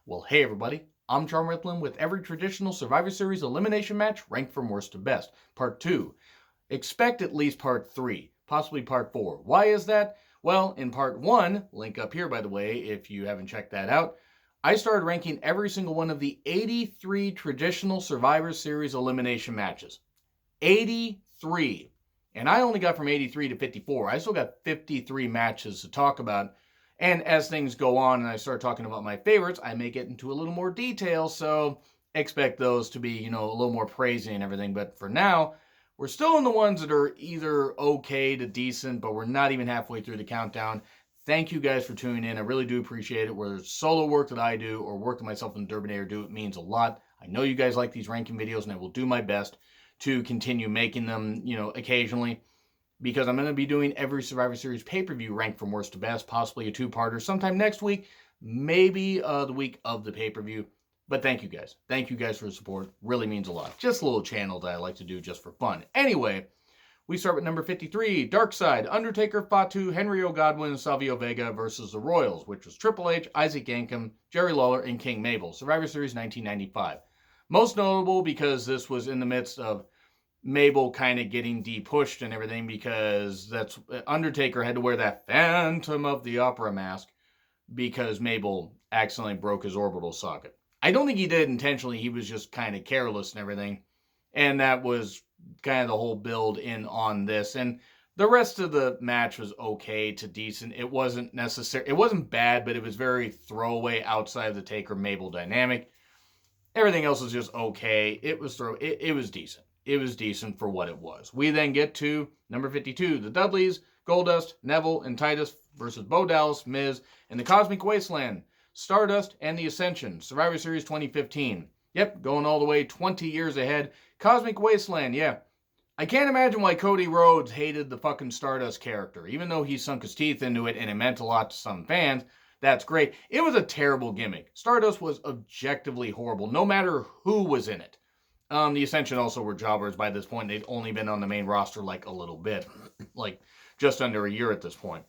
Well, hey everybody, I'm John Riplin with every traditional Survivor Series elimination match ranked from worst to best. Part 2. Expect at least Part 3, possibly Part 4. Why is that? Well, in Part 1, link up here by the way if you haven't checked that out, I started ranking every single one of the 83 traditional Survivor Series elimination matches. 83. And I only got from 83 to 54. I still got 53 matches to talk about. And as things go on and I start talking about my favorites, I may get into a little more detail. So expect those to be, a little more praising and everything. But for now, we're still in the ones that are either okay to decent, but we're not even halfway through the countdown. Thank you guys for tuning in. I really do appreciate it. Whether it's solo work that I do or work that myself and Durbinator do, it means a lot. I know you guys like these ranking videos, and I will do my best to continue making them, occasionally, because I'm going to be doing every Survivor Series pay-per-view ranked from worst to best, possibly a two-parter sometime next week, maybe the week of the pay-per-view. But thank you guys. Thank you guys for the support. Really means a lot. Just a little channel that I like to do just for fun. Anyway, we start with number 53, Dark Side, Undertaker, Fatu, Henry O. Godwin, and Savio Vega versus the Royals, which was Triple H, Isaac Yankem, Jerry Lawler, and King Mabel. Survivor Series 1995. Most notable because this was in the midst of Mabel kind of getting de-pushed and everything, because that's Undertaker had to wear that Phantom of the Opera mask because Mabel accidentally broke his orbital socket. I don't think he did intentionally. He was just kind of careless and everything. And that was kind of the whole build in on this. And the rest of the match was okay to decent. It wasn't necessary. It wasn't bad, but it was very throwaway outside of the Taker-Mabel dynamic. Everything else was just okay. It was decent. It was decent for what it was. We then get to number 52, the Dudleys, Goldust, Neville, and Titus versus Bo Dallas, Miz, and the Cosmic Wasteland, Stardust, and the Ascension, Survivor Series 2015. Yep, going all the way 20 years ahead. Cosmic Wasteland, yeah. I can't imagine why Cody Rhodes hated the fucking Stardust character. Even though he sunk his teeth into it and it meant a lot to some fans, that's great. It was a terrible gimmick. Stardust was objectively horrible, no matter who was in it. The Ascension also were jobbers by this point. They'd only been on the main roster like a little bit, like just under a year at this point.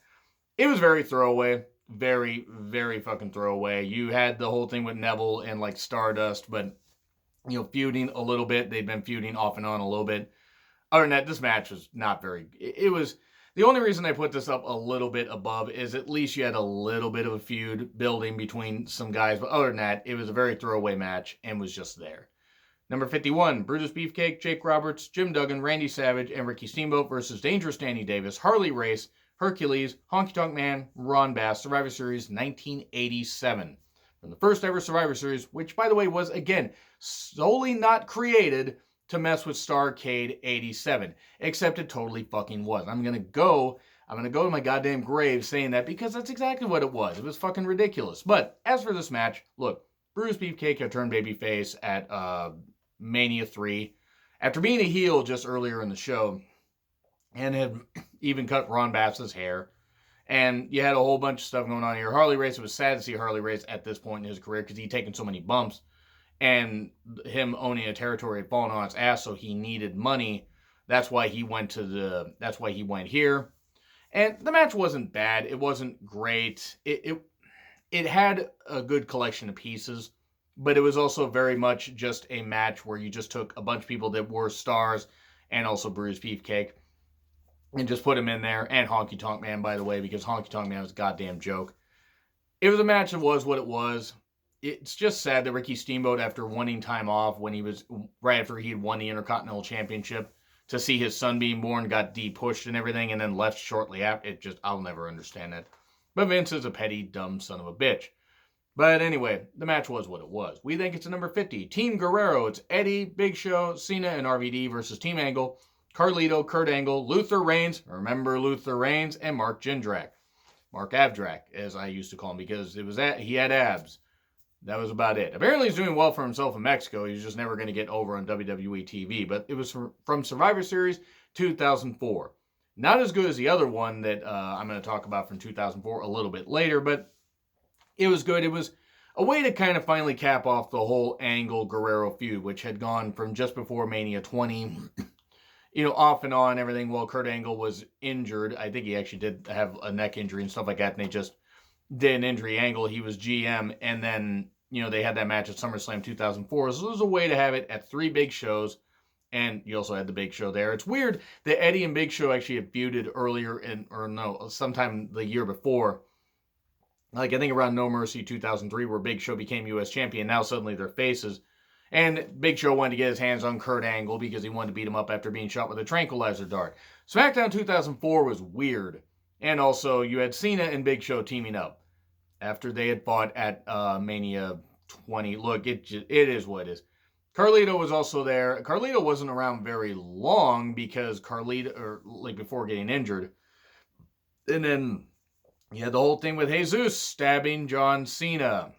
It was very throwaway, very, very fucking throwaway. You had the whole thing with Neville and like Stardust, but feuding a little bit. They'd been feuding off and on a little bit. Other than that, this match was not very. It was. The only reason I put this up a little bit above is at least you had a little bit of a feud building between some guys. But other than that, it was a very throwaway match and was just there. Number 51, Brutus Beefcake, Jake Roberts, Jim Duggan, Randy Savage, and Ricky Steamboat versus Dangerous Danny Davis, Harley Race, Hercules, Honky Tonk Man, Ron Bass, Survivor Series 1987. From the first ever Survivor Series, which, by the way, was, again, solely not created to mess with Starrcade 87, except it totally fucking was. I'm gonna go to my goddamn grave saying that because that's exactly what it was. It was fucking ridiculous. But as for this match, look, Brutus Beefcake had turned babyface at Mania 3 after being a heel just earlier in the show, and had even cut Ron Bass's hair. And you had a whole bunch of stuff going on here. Harley Race, it was sad to see Harley Race at this point in his career because he'd taken so many bumps. And him owning a territory had fallen on his ass, so he needed money. That's why he went here. And the match wasn't bad. It wasn't great. It had a good collection of pieces, but it was also very much just a match where you just took a bunch of people that were stars and also Brutus Beefcake and just put him in there, and Honky Tonk Man, by the way, because Honky Tonk Man was a goddamn joke. It was a match that was what it was. It's just sad that Ricky Steamboat, after wanting time off when he was right after he'd won the Intercontinental Championship, to see his son being born, got de-pushed and everything, and then left shortly after. I'll never understand that. But Vince is a petty, dumb son of a bitch. But anyway, the match was what it was. We think it's a number 50. Team Guerrero. It's Eddie, Big Show, Cena, and RVD versus Team Angle, Carlito, Kurt Angle, Luther Reigns, remember Luther Reigns, and Mark Jindrak. Mark Abdrak, as I used to call him, because he had abs. That was about it. Apparently he's doing well for himself in Mexico. He's just never going to get over on WWE TV. But it was from Survivor Series 2004. Not as good as the other one that I'm going to talk about from 2004 a little bit later, but it was good. It was a way to kind of finally cap off the whole Angle-Guerrero feud, which had gone from just before Mania 20, off and on, everything. Well, Kurt Angle was injured. I think he actually did have a neck injury and stuff like that, and they just did an injury Angle. He was GM, and then they had that match at SummerSlam 2004. So it was a way to have it at 3 big shows. And you also had the Big Show there. It's weird that Eddie and Big Show actually had feuded earlier sometime the year before. Like, I think around No Mercy 2003, where Big Show became U.S. champion. Now suddenly they're faces. And Big Show wanted to get his hands on Kurt Angle because he wanted to beat him up after being shot with a tranquilizer dart. SmackDown 2004 was weird. And also, you had Cena and Big Show teaming up after they had fought at Mania 20. Look, it is what it is. Carlito was also there. Carlito wasn't around very long because before getting injured. And then you had the whole thing with Jesus stabbing John Cena.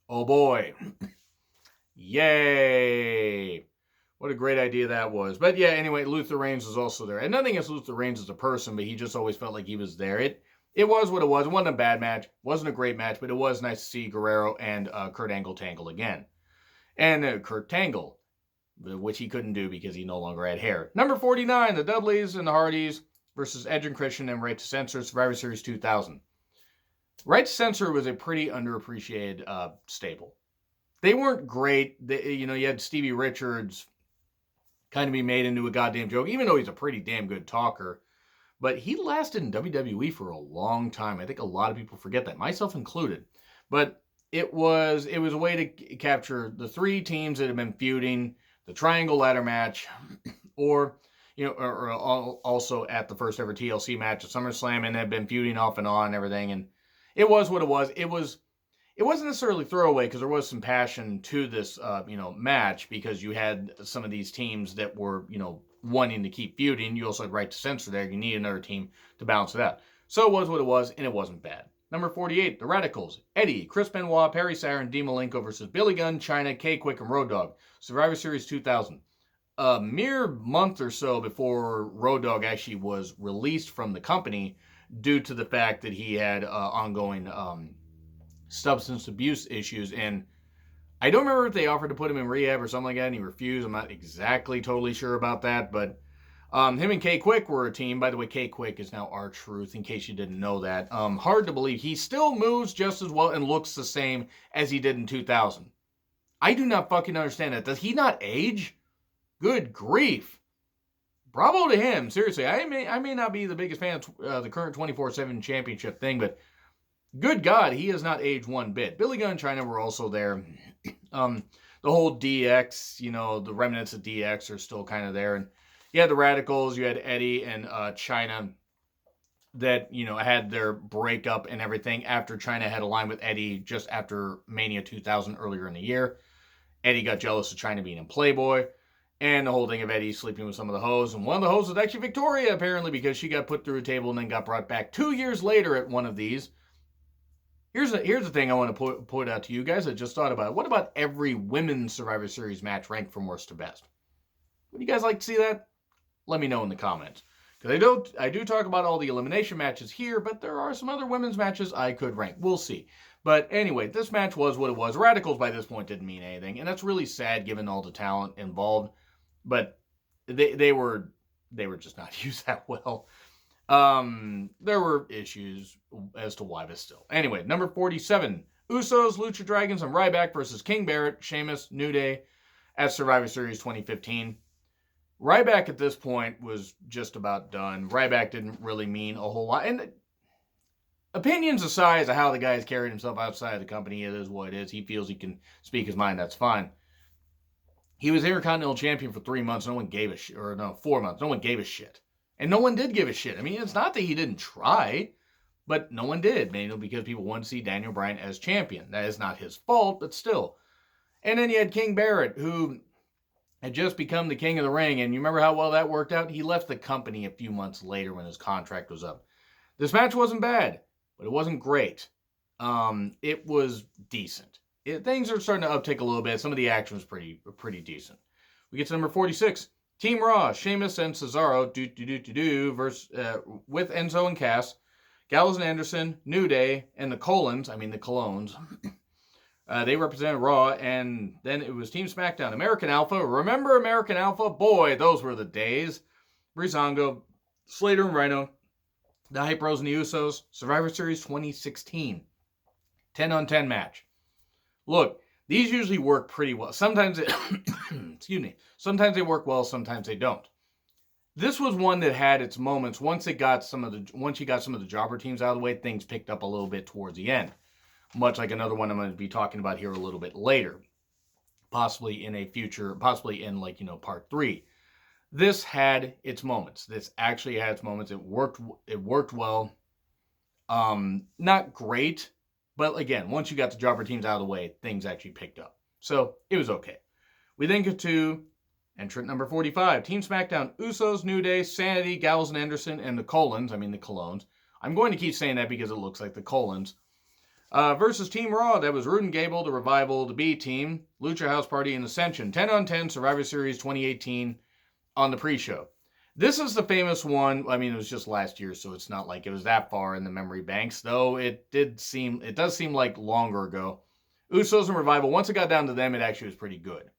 Oh boy. Yay. What a great idea that was. But yeah, anyway, Luther Reigns was also there. And nothing against Luther Reigns as a person, but he just always felt like he was there. It was what it was. It wasn't a bad match. It wasn't a great match, but it was nice to see Guerrero and Kurt Angle tangle again. And Kurt Tangle, which he couldn't do because he no longer had hair. Number 49, the Dudleys and the Hardys versus Edge and Christian and Right to Censor, Survivor Series 2000. Right to Censor was a pretty underappreciated stable. They weren't great. You had Stevie Richards kind of be made into a goddamn joke, even though he's a pretty damn good talker. But he lasted in WWE for a long time. I think a lot of people forget that, myself included. But it was a way to capture the 3 teams that had been feuding, the Triangle Ladder match, or also at the first ever TLC match at SummerSlam, and had been feuding off and on and everything. And it was what it was. It wasn't necessarily throwaway because there was some passion to this, match, because you had some of these teams that were, wanting to keep feuding. You also had Right to Censor there. You need another team to balance it out. So it was what it was, and it wasn't bad. Number 48, the Radicals. Eddie, Chris Benoit, Perry Saturn, Dean Malenko versus Billy Gunn, Chyna, K-Quick, and Road Dogg. Survivor Series 2000. A mere month or so before Road Dogg actually was released from the company due to the fact that he had ongoing substance abuse issues. And I don't remember if they offered to put him in rehab or something like that, and he refused. I'm not exactly totally sure about that, but him and K-Quick were a team. By the way, K-Quick is now R-Truth, in case you didn't know that. Hard to believe. He still moves just as well and looks the same as he did in 2000. I do not fucking understand that. Does he not age? Good grief. Bravo to him. Seriously, I may not be the biggest fan of the current 24/7 championship thing, but good God, he has not aged one bit. Billy Gunn and Chyna were also there. The whole DX, the remnants of DX are still kind of there. And you had the Radicals, you had Eddie and Chyna that, had their breakup and everything after Chyna had aligned with Eddie just after Mania 2000 earlier in the year. Eddie got jealous of Chyna being in Playboy, and the whole thing of Eddie sleeping with some of the hoes. And one of the hoes was actually Victoria, apparently, because she got put through a table and then got brought back 2 years later at one of these. Here's the thing I want to put out to you guys. I just thought about it. What about every women's Survivor Series match ranked from worst to best? Would you guys like to see that? Let me know in the comments. Because I do talk about all the elimination matches here, but there are some other women's matches I could rank. We'll see. But anyway, this match was what it was. Radicals by this point didn't mean anything, and that's really sad given all the talent involved. But they were just not used that well. There were issues as to why, but still. Anyway, number 47, Usos, Lucha Dragons, and Ryback versus King Barrett, Sheamus, New Day at Survivor Series 2015. Ryback at this point was just about done. Ryback didn't really mean a whole lot. And opinions aside as to how the guy has carried himself outside of the company, it is what it is. He feels he can speak his mind, that's fine. He was Intercontinental Champion for 3 months. No one gave a shit. Or no, 4 months. No one gave a shit. And no one did give a shit. I mean, it's not that he didn't try, but no one did. Mainly because people wanted to see Daniel Bryan as champion. That is not his fault, but still. And then you had King Barrett, who had just become the king of the ring. And you remember how well that worked out? He left the company a few months later when his contract was up. This match wasn't bad, but it wasn't great. It was decent. Things are starting to uptick a little bit. Some of the action was pretty decent. We get to number 46. Team Raw, Sheamus and Cesaro, versus, with Enzo and Cass, Gallows and Anderson, New Day, and the Colones. They represented Raw, and then it was Team SmackDown. American Alpha. Remember American Alpha? Boy, those were the days. Breezango, Slater and Rhino, the Hype Bros and the Usos. Survivor Series 2016. 10-on-10 match. Look, these usually work pretty well. Sometimes excuse me. Sometimes they work well, sometimes they don't. This was one that had its moments. Once you got some of the jobber teams out of the way, things picked up a little bit towards the end. Much like another one I'm going to be talking about here a little bit later. Possibly in part 3. This had its moments. This actually had its moments. It worked well. Not great, but again, once you got the jobber teams out of the way, things actually picked up. So it was okay. We then get to entrant number 45, Team SmackDown, Usos, New Day, Sanity, Gallows and Anderson, and the Colons. I'm going to keep saying that because it looks like the Colons. Versus Team Raw, that was Rude and Gable, the Revival, the B-Team, Lucha House Party, and Ascension. 10-on-10 Survivor Series 2018 on the pre-show. This is the famous one. I mean, it was just last year, so it's not like it was that far in the memory banks, though it does seem like longer ago. Usos and Revival, once it got down to them, it actually was pretty good.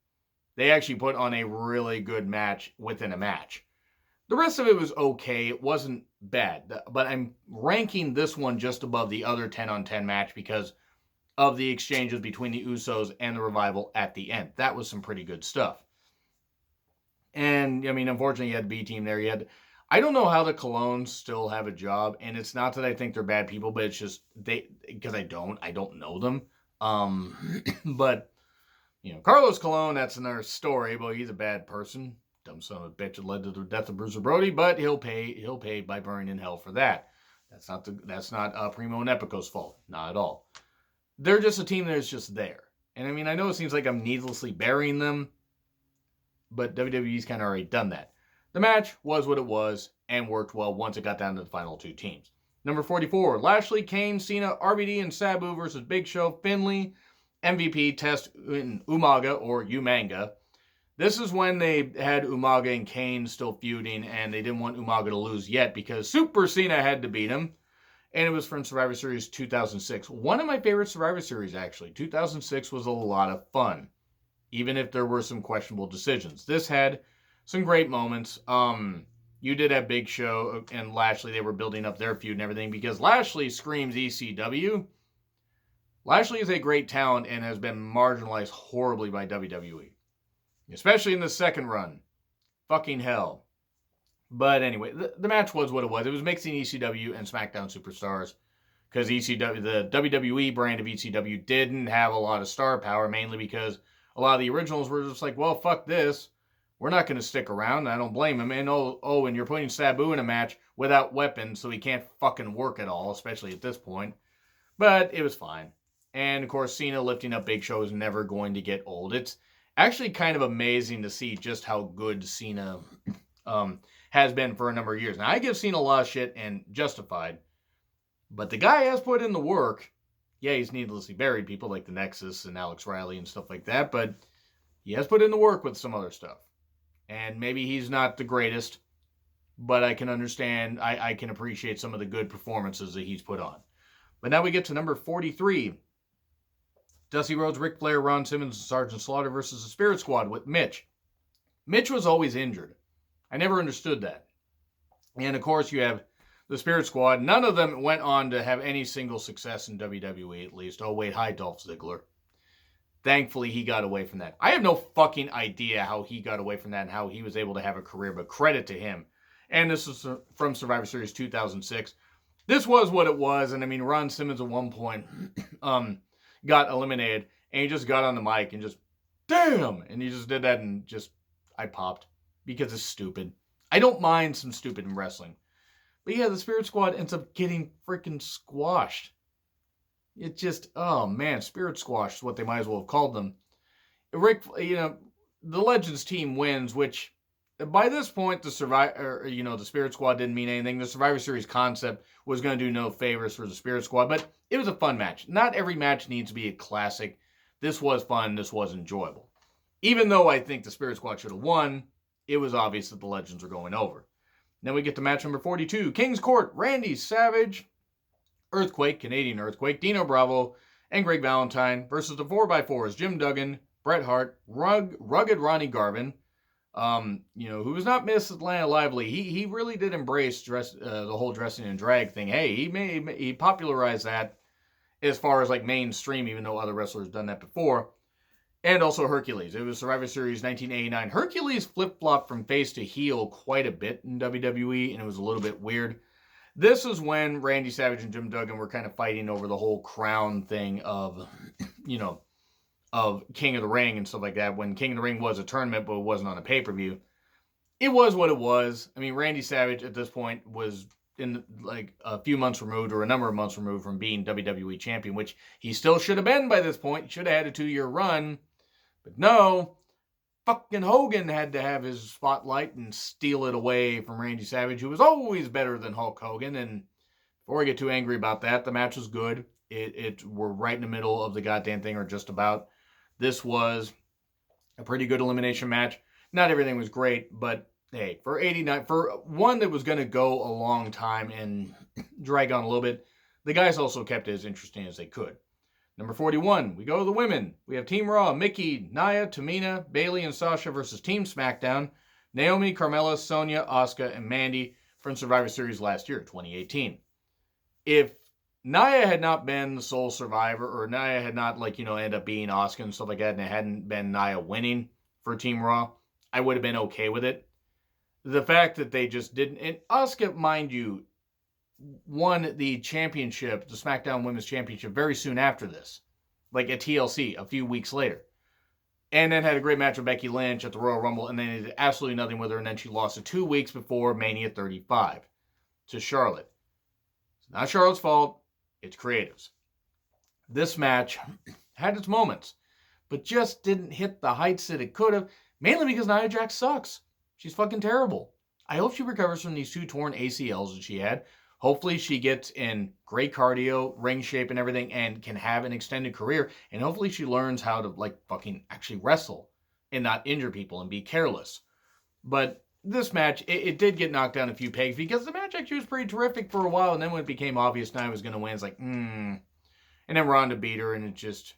They actually put on a really good match within a match. The rest of it was okay. It wasn't bad. But I'm ranking this one just above the other 10-on-10 match because of the exchanges between the Usos and the Revival at the end. That was some pretty good stuff. And, I mean, unfortunately, you had the B-Team there. I don't know how the Colognes still have a job. And it's not that I think they're bad people, but it's just because I don't know them. But, Carlos Colon, that's another story. Well, he's a bad person. Dumb son of a bitch that led to the death of Bruiser Brody, but he'll pay by burning in hell for that. That's not Primo and Epico's fault. Not at all. They're just a team that's just there. And I mean, I know it seems like I'm needlessly burying them, but WWE's kind of already done that. The match was what it was and worked well once it got down to the final 2 teams. Number 44, Lashley, Kane, Cena, RVD, and Sabu versus Big Show, Finlay, MVP, Test, and Umaga or Umanga. This is when they had Umaga and Kane still feuding, and they didn't want Umaga to lose yet because Super Cena had to beat him. And it was from Survivor Series 2006. One of my favorite Survivor Series, actually. 2006 was a lot of fun, even if there were some questionable decisions. This had some great moments. You did have Big Show and Lashley. They were building up their feud and everything because Lashley screams ECW. Lashley is a great talent and has been marginalized horribly by WWE. Especially in the second run. Fucking hell. But anyway, the match was what it was. It was mixing ECW and SmackDown superstars. Because the WWE brand of ECW didn't have a lot of star power. Mainly because a lot of the originals were just like, well, fuck this. We're not going to stick around. And I don't blame him. And and you're putting Sabu in a match without weapons. So he can't fucking work at all. Especially at this point. But it was fine. And of course, Cena lifting up Big Show is never going to get old. It's actually kind of amazing to see just how good Cena has been for a number of years. Now, I give Cena a lot of shit and justified, but the guy has put in the work. Yeah, he's needlessly buried people like the Nexus and Alex Riley and stuff like that, but he has put in the work with some other stuff. And maybe he's not the greatest, but I can understand, I can appreciate some of the good performances that he's put on. But now we get to number 43. Dusty Rhodes, Ric Flair, Ron Simmons, and Sergeant Slaughter versus the Spirit Squad with Mitch. Mitch was always injured. I never understood that. And of course you have the Spirit Squad. None of them went on to have any single success in WWE at least. Oh wait, hi Dolph Ziggler. Thankfully he got away from that. I have no fucking idea how he got away from that and how he was able to have a career, but credit to him. And this is from Survivor Series 2006. This was what it was, and I mean Ron Simmons at one point got eliminated, and he just got on the mic and just, damn! And he just did that, and just, I popped. Because it's stupid. I don't mind some stupid in wrestling. But yeah, the Spirit Squad ends up getting freaking squashed. It just, oh man, Spirit Squash is what they might as well have called them. The Legends team wins, which, by this point, the Spirit Squad didn't mean anything. The Survivor Series concept was going to do no favors for the Spirit Squad, but it was a fun match. Not every match needs to be a classic. This was fun. This was enjoyable. Even though I think the Spirit Squad should have won, it was obvious that the Legends were going over. Then we get to match number 42. King's Court, Randy Savage, Earthquake, Canadian Earthquake, Dino Bravo, and Greg Valentine versus the 4x4s, Jim Duggan, Bret Hart, Rugged Ronnie Garvin, who was not Miss Atlanta Lively. He really did embrace the whole dressing and drag thing. Hey, he popularized that, as far as like mainstream, even though other wrestlers done that before. And also Hercules. It was Survivor Series 1989. Hercules flip-flopped from face to heel quite a bit in WWE, and it was a little bit weird. This is when Randy Savage and Jim Duggan were kind of fighting over the whole crown thing of, of King of the Ring and stuff like that. When King of the Ring was a tournament, but it wasn't on a pay-per-view. It was what it was. I mean, Randy Savage at this point was in like a few months removed or a number of months removed from being WWE champion, which he still should have been by this point. He should have had a 2-year run. But no, fucking Hogan had to have his spotlight and steal it away from Randy Savage, who was always better than Hulk Hogan. And before I get too angry about that, the match was good. We're right in the middle of the goddamn thing, or just about. This was a pretty good elimination match. Not everything was great, but hey, for 89, for one that was going to go a long time and drag on a little bit, the guys also kept it as interesting as they could. Number 41, we go to the women. We have Team Raw, Mickie, Nia, Tamina, Bayley, and Sasha versus Team SmackDown, Naomi, Carmella, Sonya, Asuka, and Mandy from Survivor Series last year, 2018. If Nia had not been the sole survivor, or Nia had not, end up being Asuka and stuff like that, and it hadn't been Nia winning for Team Raw, I would have been okay with it. The fact that they just didn't, and Asuka, mind you, won the championship, the SmackDown Women's Championship, very soon after this, like at TLC a few weeks later. And then had a great match with Becky Lynch at the Royal Rumble, and then did absolutely nothing with her, and then she lost it 2 weeks before Mania 35 to Charlotte. It's not Charlotte's fault, it's creatives. This match had its moments, but just didn't hit the heights that it could have, mainly because Nia Jax sucks. She's fucking terrible. I hope she recovers from these 2 torn ACLs that she had. Hopefully she gets in great cardio, ring shape and everything, and can have an extended career. And hopefully she learns how to fucking actually wrestle and not injure people and be careless. But this match, it did get knocked down a few pegs because the match actually was pretty terrific for a while. And then when it became obvious Nia was going to win, it's like, And then Ronda beat her, and it just...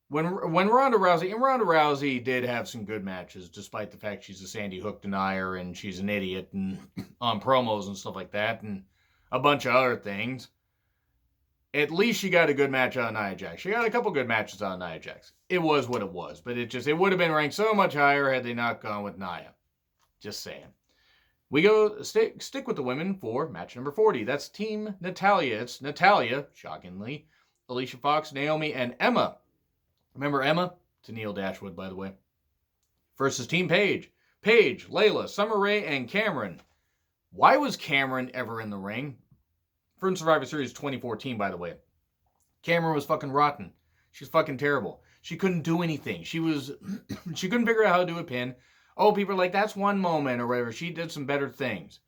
When Ronda Rousey did have some good matches, despite the fact she's a Sandy Hook denier and she's an idiot and on promos and stuff like that and a bunch of other things. At least she got a good match out of Nia Jax. She got a couple good matches out of Nia Jax. It was what it was, but it would have been ranked so much higher had they not gone with Nia. Just saying. We go stick with the women for match number 40. That's Team Natalya. It's Natalya, shockingly, Alicia Fox, Naomi, and Emma. Remember Emma? To Neil Dashwood, by the way. Versus Team Paige. Paige, Layla, Summer Rae, and Cameron. Why was Cameron ever in the ring? From Survivor Series 2014, by the way. Cameron was fucking rotten. She's fucking terrible. She couldn't do anything. She couldn't figure out how to do a pin. Oh, people are like, that's one moment or whatever. She did some better things.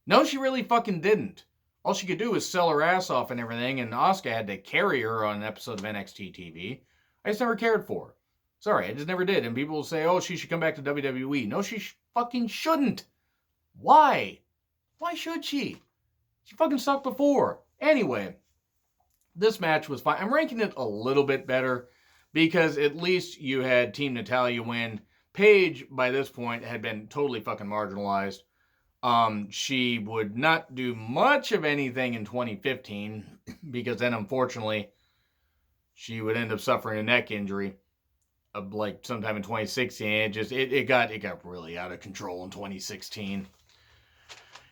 No, she really fucking didn't. All she could do was sell her ass off and everything, and Asuka had to carry her on an episode of NXT TV. I just never cared for her. Sorry, I just never did. And people will say, oh, she should come back to WWE. No, she fucking shouldn't. Why? Why should she? She fucking sucked before. Anyway, this match was fine. I'm ranking it a little bit better because at least you had Team Natalya win. Paige, by this point, had been totally fucking marginalized. She would not do much of anything in 2015 because then, unfortunately, she would end up suffering a neck injury sometime in 2016. It got really out of control in 2016.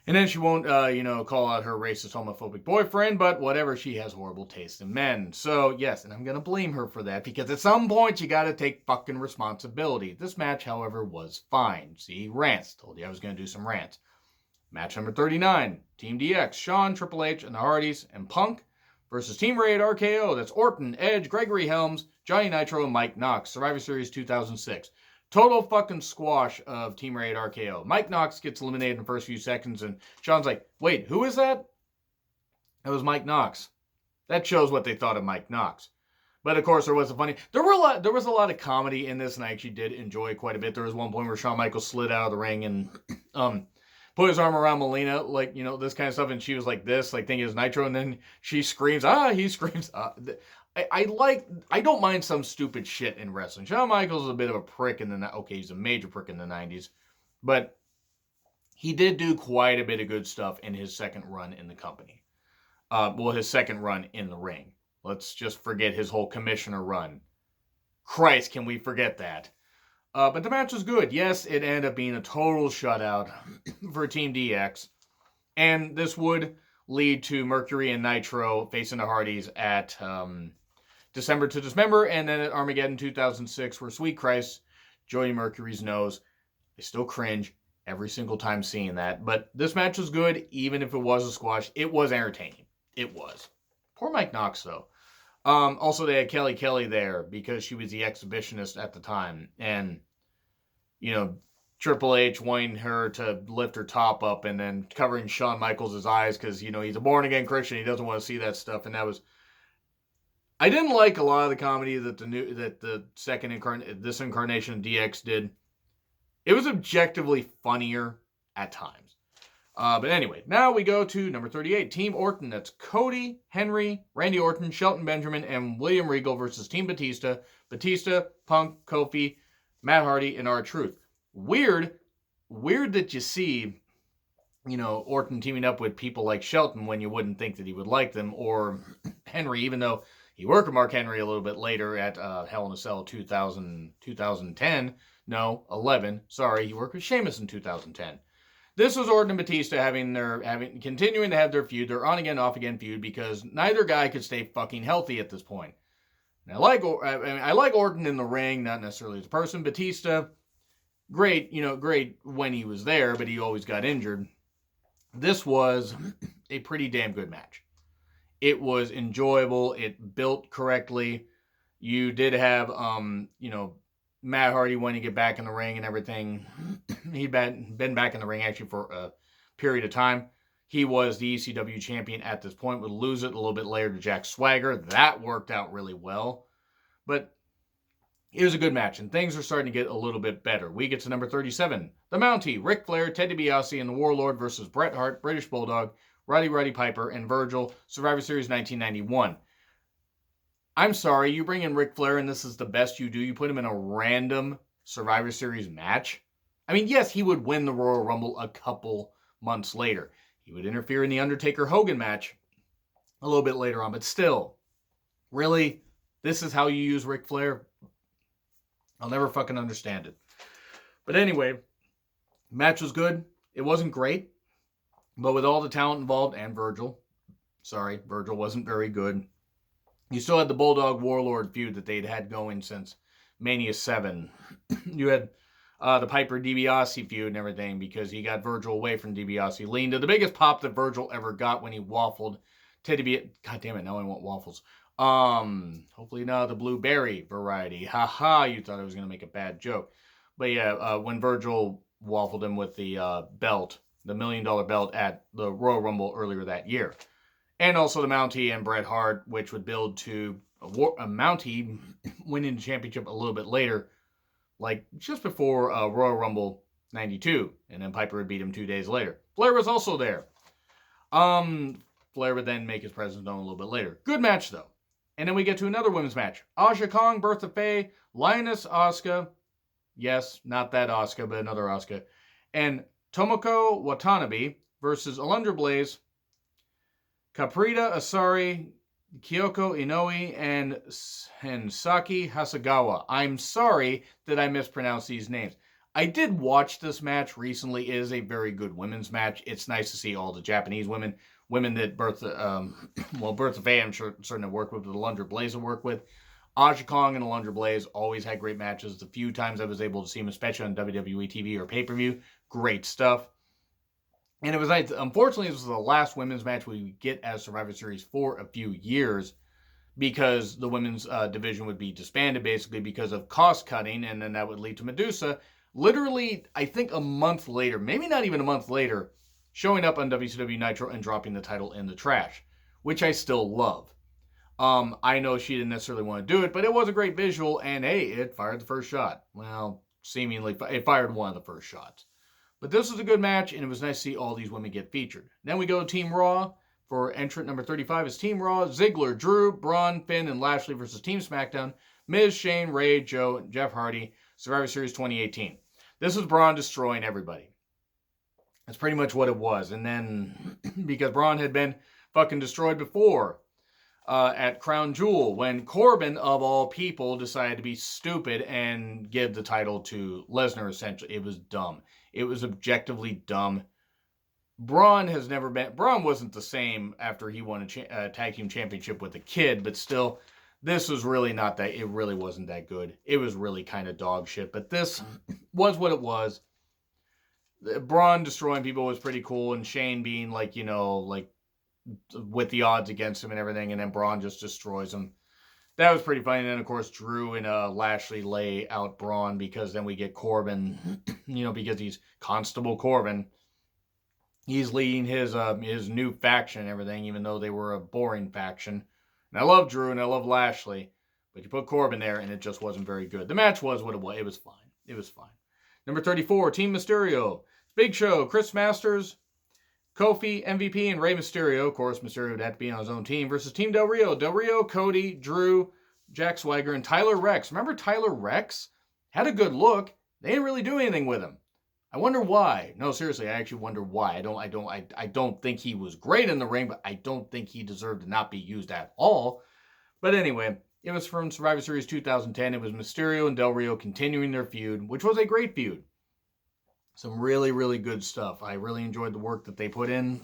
And then she won't, call out her racist, homophobic boyfriend, but whatever, she has horrible taste in men. So, yes, and I'm going to blame her for that, because at some point, you got to take fucking responsibility. This match, however, was fine. See, rants. Told you I was going to do some rants. Match number 39, Team DX, Shawn, Triple H, and the Hardys, and Punk, versus Team Raid RKO. That's Orton, Edge, Gregory Helms, Johnny Nitro, and Mike Knox. Survivor Series 2006. Total fucking squash of Team Raid RKO. Mike Knox gets eliminated in the first few seconds, and Shawn's like, wait, who is that? That was Mike Knox. That shows what they thought of Mike Knox. But of course, there was a lot of comedy in this, and I actually did enjoy it quite a bit. There was one point where Shawn Michaels slid out of the ring and put his arm around Melina, this kind of stuff, and she was like this, thinking it was Nitro, and then she screams, he screams, I don't mind some stupid shit in wrestling. Shawn Michaels is a bit of a prick he's a major prick in the 90s, but he did do quite a bit of good stuff in his second run in the company. His second run in the ring. Let's just forget his whole commissioner run. Christ, can we forget that? But the match was good. Yes, it ended up being a total shutout for Team DX. And this would lead to Mercury and Nitro facing the Hardys at December to Dismember, and then at Armageddon 2006, where, sweet Christ, Joey Mercury's nose. I still cringe every single time seeing that. But this match was good, even if it was a squash. It was entertaining. It was. Poor Mike Knox, though. Also, they had Kelly there because she was the exhibitionist at the time. And, Triple H wanting her to lift her top up and then covering Shawn Michaels' eyes because, he's a born-again Christian. He doesn't want to see that stuff. And that was... I didn't like a lot of the comedy that this incarnation of DX did. It was objectively funnier at times. But anyway, now we go to number 38, Team Orton. That's Cody, Henry, Randy Orton, Shelton Benjamin, and William Regal versus Team Batista. Batista, Punk, Kofi, Matt Hardy, and R-Truth. Weird that you see, Orton teaming up with people like Shelton when you wouldn't think that he would like them, or Henry, even though he worked with Mark Henry a little bit later at Hell in a Cell 2010. No, 11. Sorry, he worked with Sheamus in 2010. This was Orton and Batista continuing to have their feud, their on-again, off-again feud, because neither guy could stay fucking healthy at this point. And I like Orton in the ring, not necessarily as a person. Batista, great when he was there, but he always got injured. This was a pretty damn good match. It was enjoyable. It built correctly. You did have, Matt Hardy when he get back in the ring and everything. He'd been back in the ring actually for a period of time. He was the ECW champion at this point. Would lose it a little bit later to Jack Swagger. That worked out really well. But it was a good match, and things are starting to get a little bit better. We get to number 37. The Mountie, Ric Flair, Ted DiBiase, and the Warlord versus Bret Hart, British Bulldog, Roddy Piper, and Virgil, Survivor Series 1991. I'm sorry, you bring in Ric Flair and this is the best you do. You put him in a random Survivor Series match. I mean, yes, he would win the Royal Rumble a couple months later. He would interfere in the Undertaker-Hogan match a little bit later on, but still, really, this is how you use Ric Flair? I'll never fucking understand it. But anyway, match was good. It wasn't great, but with all the talent involved, and Virgil wasn't very good. You still had the Bulldog Warlord feud that they'd had going since Mania 7. You had the Piper DiBiase feud and everything because he got Virgil away from DiBiase. Leaned to the biggest pop that Virgil ever got when he waffled Ted DiBiase. God damn it, now I want waffles. Hopefully not the blueberry variety. Haha, you thought I was going to make a bad joke. But yeah, when Virgil waffled him with the belt, the $1 million belt at the Royal Rumble earlier that year. And also the Mountie and Bret Hart, which would build to a Mountie winning the championship a little bit later, like just before Royal Rumble 92. And then Piper would beat him 2 days later. Flair was also there. Flair would then make his presence known a little bit later. Good match, though. And then we get to another women's match. Aja Kong, Bertha Faye, Lioness Asuka. Yes, not that Asuka, but another Asuka. And Tomoko Watanabe versus Alundra Blaze, Caprita Asari, Kyoko Inoue, and Saki Hasegawa. I'm sorry that I mispronounced these names. I did watch this match recently. It is a very good women's match. It's nice to see all the Japanese women that Bertha Faye I'm sure starting to work with, Alundra Blaze will work with. Aja Kong and Alundra Blaze always had great matches. The few times I was able to see them, especially on WWE TV or pay-per-view, great stuff. And it was nice. Unfortunately, this was the last women's match we would get as Survivor Series for a few years because the women's division would be disbanded basically because of cost cutting, and then that would lead to Medusa literally, I think a month later, maybe not even a month later, showing up on WCW Nitro and dropping the title in the trash, which I still love. I know she didn't necessarily want to do it, but it was a great visual, and hey, it fired the first shot. Well, seemingly, it fired one of the first shots. But this was a good match, and it was nice to see all these women get featured. Then we go to Team Raw. For entrant number 35 is Team Raw. Ziggler, Drew, Braun, Finn, and Lashley versus Team SmackDown. Miz, Shane, Ray, Joe, and Jeff Hardy. Survivor Series 2018. This was Braun destroying everybody. That's pretty much what it was. And then, because Braun had been fucking destroyed before, at Crown Jewel when Corbin, of all people, decided to be stupid and give the title to Lesnar, essentially. It was dumb. It was objectively dumb. Braun wasn't the same after he won a tag team championship with a kid, but still, this was really not that, it really wasn't that good. It was really kind of dog shit, but this was what it was. Braun destroying people was pretty cool, and Shane being like, with the odds against him and everything, and then Braun just destroys him. That was pretty funny. And then, of course, Drew and Lashley lay out Braun, because then we get Corbin, because he's Constable Corbin. He's leading his new faction and everything, even though they were a boring faction. And I love Drew and I love Lashley, but you put Corbin there and it just wasn't very good. The match was what it was. It was fine. It was fine. Number 34, Team Mysterio. Big Show, Chris Masters, Kofi, MVP, and Rey Mysterio. Of course, Mysterio would have to be on his own team versus Team Del Rio. Del Rio, Cody, Drew, Jack Swagger, and Tyler Rex. Remember Tyler Rex? Had a good look. They didn't really do anything with him. I wonder why. No, seriously, I actually wonder why. I don't think he was great in the ring, but I don't think he deserved to not be used at all. But anyway, it was from Survivor Series 2010. It was Mysterio and Del Rio continuing their feud, which was a great feud. Some really, really good stuff. I really enjoyed the work that they put in.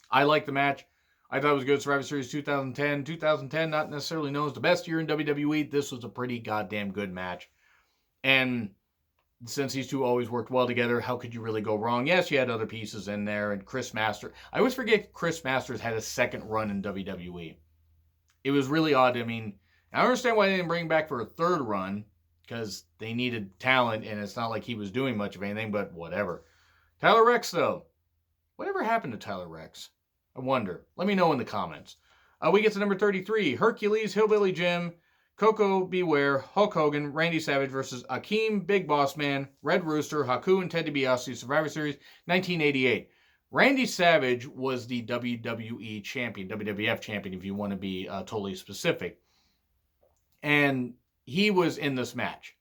I liked the match. I thought it was good. Survivor Series 2010. 2010, not necessarily known as the best year in WWE. This was a pretty goddamn good match. And since these two always worked well together, how could you really go wrong? Yes, you had other pieces in there, and Chris Masters. I always forget Chris Masters had a second run in WWE. It was really odd. I mean, I understand why they didn't bring him back for a third run, because they needed talent, and it's not like he was doing much of anything, but whatever. Tyler Rex, though. Whatever happened to Tyler Rex? I wonder. Let me know in the comments. We get to number 33. Hercules, Hillbilly Jim, Coco Beware, Hulk Hogan, Randy Savage versus Akeem, Big Boss Man, Red Rooster, Haku, and Ted DiBiase, Survivor Series 1988. Randy Savage was the WWE champion, WWF champion, if you want to be totally specific. And he was in this match.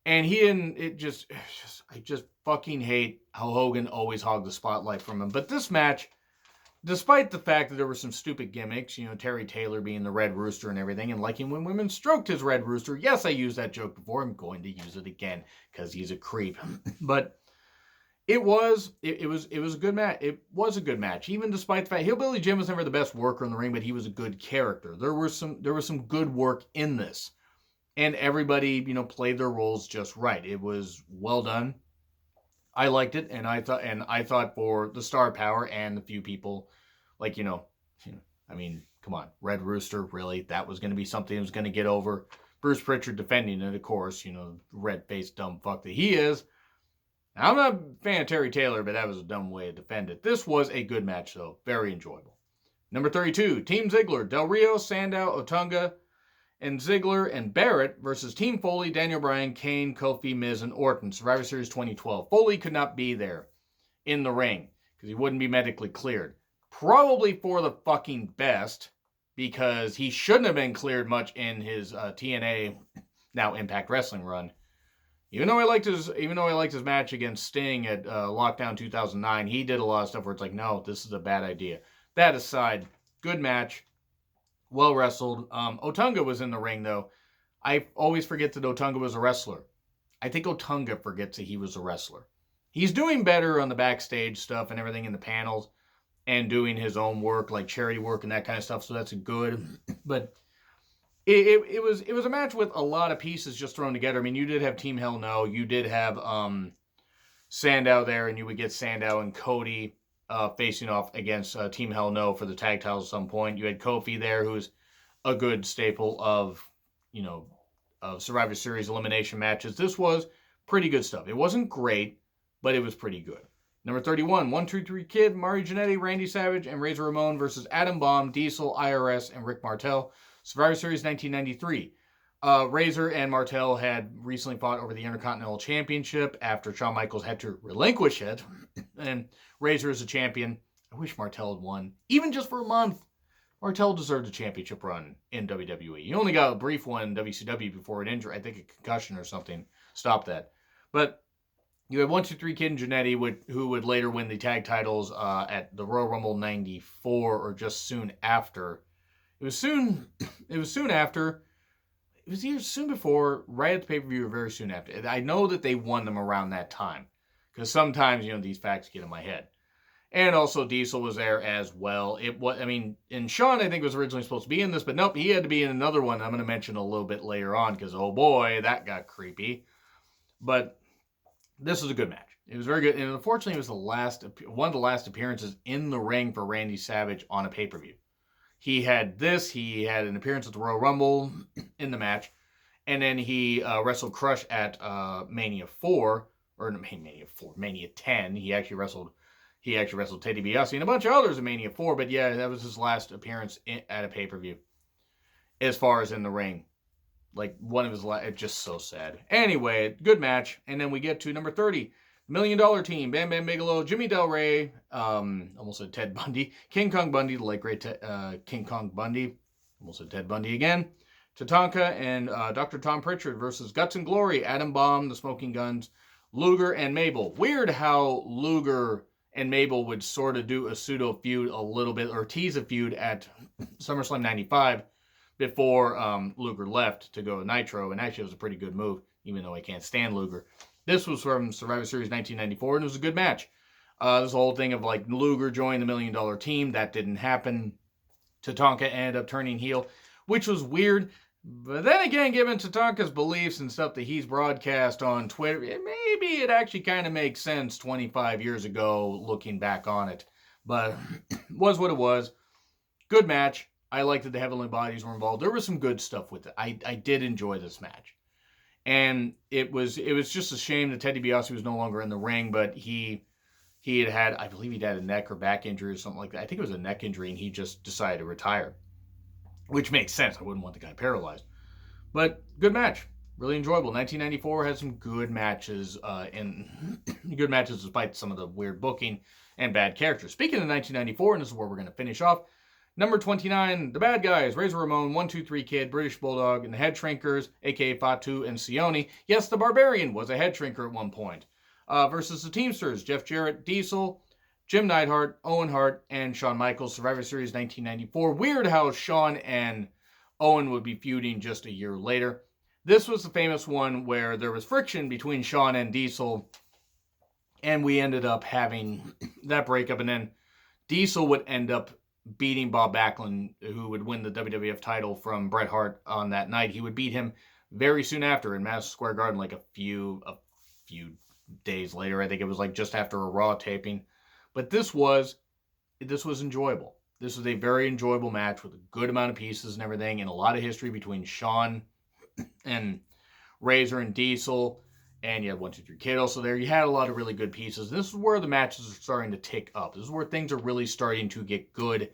And I just fucking hate how Hogan always hogged the spotlight from him. But this match, despite the fact that there were some stupid gimmicks, Terry Taylor being the Red Rooster and everything, and liking when women stroked his Red Rooster. Yes, I used that joke before. I'm going to use it again because he's a creep. But it was a good match. It was a good match, even despite the fact Hillbilly Jim was never the best worker in the ring, but he was a good character. There was some good work in this, and everybody played their roles just right. It was well done. I liked it, and I thought for the star power and the few people, I mean, come on, Red Rooster, really? That was going to be something that was going to get over. Bruce Pritchard defending it, of course, red-faced dumb fuck that he is. Now, I'm not a fan of Terry Taylor, but that was a dumb way to defend it. This was a good match, though. Very enjoyable. Number 32, Team Ziggler, Del Rio, Sandow, Otunga, and Ziggler and Barrett versus Team Foley, Daniel Bryan, Kane, Kofi, Miz, and Orton. Survivor Series 2012. Foley could not be there in the ring because he wouldn't be medically cleared. Probably for the fucking best, because he shouldn't have been cleared much in his TNA, now Impact Wrestling run. Even though I liked his match against Sting at Lockdown 2009, he did a lot of stuff where it's like, no, this is a bad idea. That aside, good match. Well wrestled. Otunga was in the ring, though. I always forget that Otunga was a wrestler. I think Otunga forgets that he was a wrestler. He's doing better on the backstage stuff and everything in the panels and doing his own work, like charity work and that kind of stuff, so that's good. But it was a match with a lot of pieces just thrown together. I mean, you did have Team Hell No. You did have Sandow there, and you would get Sandow and Cody facing off against Team Hell No for the tag titles at some point. You had Kofi there, who's a good staple of Survivor Series elimination matches. This was pretty good stuff. It wasn't great, but it was pretty good. Number 31, 1-2-3 Kid, Mario Jannetty, Randy Savage, and Razor Ramon versus Adam Bomb, Diesel, IRS, and Rick Martel. Survivor Series 1993. Razor and Martel had recently fought over the Intercontinental Championship after Shawn Michaels had to relinquish it. And Razor is a champion. I wish Martel had won, even just for a month. Martel deserved a championship run in WWE. He only got a brief one in WCW before an injury. I think a concussion or something stopped that. But you had 1-2-3 Kid and Jannetty, who would later win the tag titles at the Royal Rumble 94 or just soon after. It was soon. It was soon after. It was either soon before, right at the pay-per-view, or very soon after. I know that they won them around that time. Because sometimes, these facts get in my head. And also Diesel was there as well. And Shawn, I think, was originally supposed to be in this, but nope, he had to be in another one I'm going to mention a little bit later on, because, oh boy, that got creepy. But this was a good match. It was very good. And unfortunately, it was one of the last appearances in the ring for Randy Savage on a pay-per-view. He had an appearance at the Royal Rumble in the match, and then he wrestled Crush at Mania 4, or Mania 10. He actually wrestled Teddy DiBiase and a bunch of others in Mania 4, but yeah, that was his last appearance at a pay-per-view. As far as in the ring. Like, one of his last, it's just so sad. Anyway, good match, and then we get to number 30. $1 Million Team, Bam Bam Bigelow, Jimmy Del Rey, almost said Ted Bundy, King Kong Bundy, the late great King Kong Bundy, almost said Ted Bundy again, Tatanka and Dr. Tom Pritchard versus Guts and Glory, Adam Bomb, the Smoking Guns, Luger and Mabel. Weird how Luger and Mabel would sort of do a pseudo feud a little bit, or tease a feud at SummerSlam 95 before Luger left to go to Nitro, and actually it was a pretty good move, even though I can't stand Luger. This was from Survivor Series 1994, and it was a good match. This whole thing of like Luger joined the $1 Million Team, that didn't happen. Tatanka ended up turning heel, which was weird. But then again, given Tatanka's beliefs and stuff that he's broadcast on Twitter, maybe it actually kind of makes sense 25 years ago, looking back on it. But was what it was. Good match. I liked that the Heavenly Bodies were involved. There was some good stuff with it. I did enjoy this match. And it was just a shame that Ted DiBiase was no longer in the ring, but he had, I believe he'd had a neck or back injury or something like that. I think it was a neck injury, and he just decided to retire. Which makes sense. I wouldn't want the guy paralyzed. But good match. Really enjoyable. 1994 had some good matches, good matches despite some of the weird booking and bad characters. Speaking of 1994, and this is where we're going to finish off, number 29, the bad guys, Razor Ramon, 1-2-3 Kid, British Bulldog, and the Head Shrinkers, a.k.a. Fatu and Sione. Yes, the Barbarian was a head shrinker at one point. Versus the Teamsters, Jeff Jarrett, Diesel, Jim Neidhart, Owen Hart, and Shawn Michaels, Survivor Series 1994. Weird how Shawn and Owen would be feuding just a year later. This was the famous one where there was friction between Shawn and Diesel, and we ended up having that breakup, and then Diesel would end up beating Bob Backlund, who would win the WWF title from Bret Hart on that night. He would beat him very soon after in Madison Square Garden, like a few days later. I think it was like just after a Raw taping. But this was enjoyable. This was a very enjoyable match with a good amount of pieces and everything, and a lot of history between Shawn and Razor and Diesel, and you had 1-2-3 Kid also there. You had a lot of really good pieces. And this is where the matches are starting to tick up. This is where things are really starting to get good,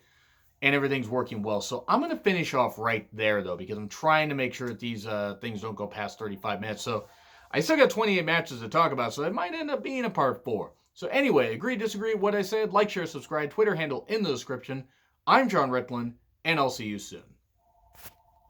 and everything's working well. So I'm going to finish off right there, though, because I'm trying to make sure that these things don't go past 35 minutes. So I still got 28 matches to talk about, so it might end up being a part 4. So anyway, agree, disagree with what I said, like, share, subscribe, Twitter handle in the description. I'm John Ritlin, and I'll see you soon.